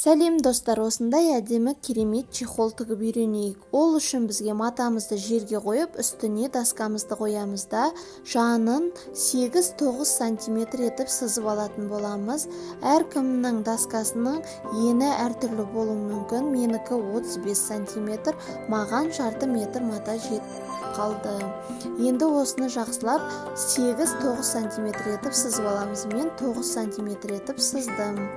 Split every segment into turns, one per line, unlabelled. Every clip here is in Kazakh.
Сәлем достар, осындай әдемі керемет чехол тігіп үйренейік. Ол үшін бізге матамызды жерге қойып, үстіне доскамызды қоямыз да, жанын 8-9 сантиметр етіп сызып алатын боламыз. Әркімнің доскасының ені әртүрлі болуы мүмкін. Менікі 35 сантиметр, маған жарты метр мата жетіп қалды. Енді осыны жақсылап 8-9 сантиметр етіп сызып аламыз. Мен 9 сантиметр етіп сыздым.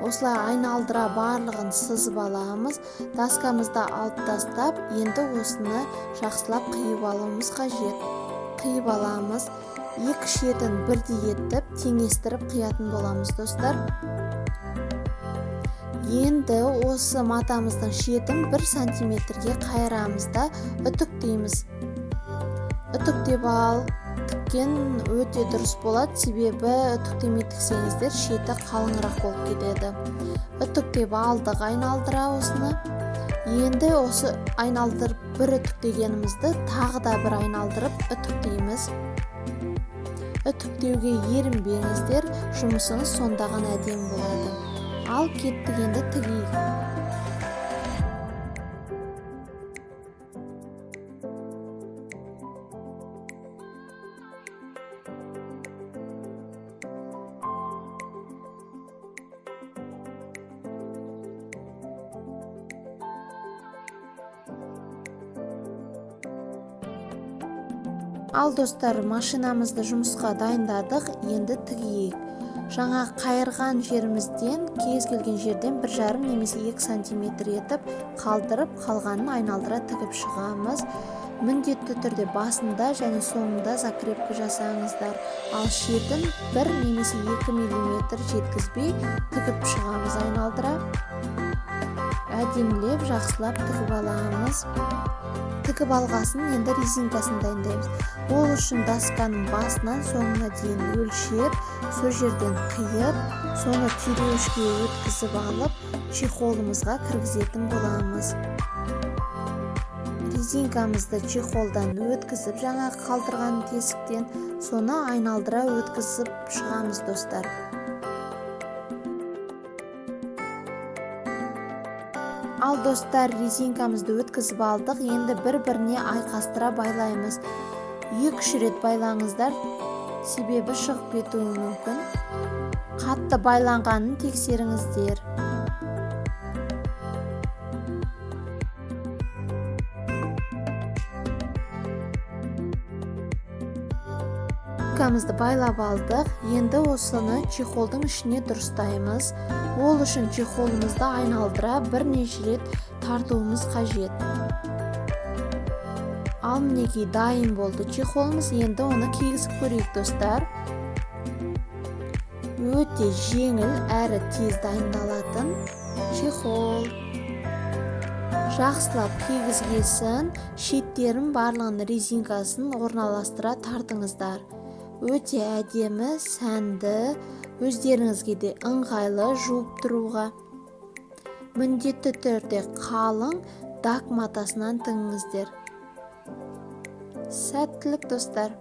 Осылай айналдыра барлығын сызып аламыз. Доскамызды алып тастап, енді осыны жақсылап қиып алуымыз қажет. Қиып аламыз. Екі шетін бірдей етіп, теңестіріп қиятын боламыз, достар. Енді осы матамыздың шетін 1 сантиметрге қайырамыз да үтіктейміз. Үтіктеп ал, тіккен өте дұрыс болады, себебі үтіктемей тіксеңіздер шеті қалыңырақ болып кетеді. Үтіктеп алдық айналдыра осыны. Енді осы айналдырып бір үтіктегенімізді тағы да бір айналдырып үтіктейміз. Үтіктеуге ерінбеңіздер, жұмысыңыз сонда ғана әдемі болады. Ал кеттік, енді тігейік. Ал достар, машинамызды жұмысқа дайындадық, енді тігейік. Жаңа қайырған жерімізден, кез келген жерден 1,5 немесе 2 сантиметр етіп қалдырып, қалғанын айналдыра тігіп шығамыз. Міндетті түрде басында және соңында закрепка жасаңыздар. Ал шетін 1 немесе 2 миллиметр жеткізбей тігіп шығамыз айналдыра. Әдемілеп, жақсылап тігіп аламыз. Тігіп алғасын енді резинкасын дайындаймыз. Ол үшін досканың басынан соңына дейін өлшеп, сол жерден қиып, соны түйреуішке өткізіп алып, чехолымызға кіргізетін боламыз. Резинкамызды чехолдан өткізіп, жаңа қалдырған тесіктен, соны айналдыра өткізіп шығамыз, достар. Ал достар, резинкамызды өткізіп алдық, енді бір-біріне айқастыра байлаймыз. 2-3 рет байлаңыздар, себебі шығып кетуі мүмкін. Қатты байланғанын тексеріңіздер. Резинкамызды байлап алдық, енді осыны чехолдың ішіне дұрыстаймыз. Ол үшін чехолымызды айналдыра бірнеше рет тартуымыз қажет. Ал мінекей дайын болды чехолымыз, енді оны кигізіп көрейік, достар. Өте жеңіл әрі тез дайындалатын чехол. Жақсылап кигізгесін, шеттерін барлығын резинкасын орналастыра тартыңыздар. Өте әдемі, сәнді, өздеріңізге де ыңғайлы жуып тұруға. Міндетті түрде қалың дак матасынан тігіңіздер. Сәттілік, достар.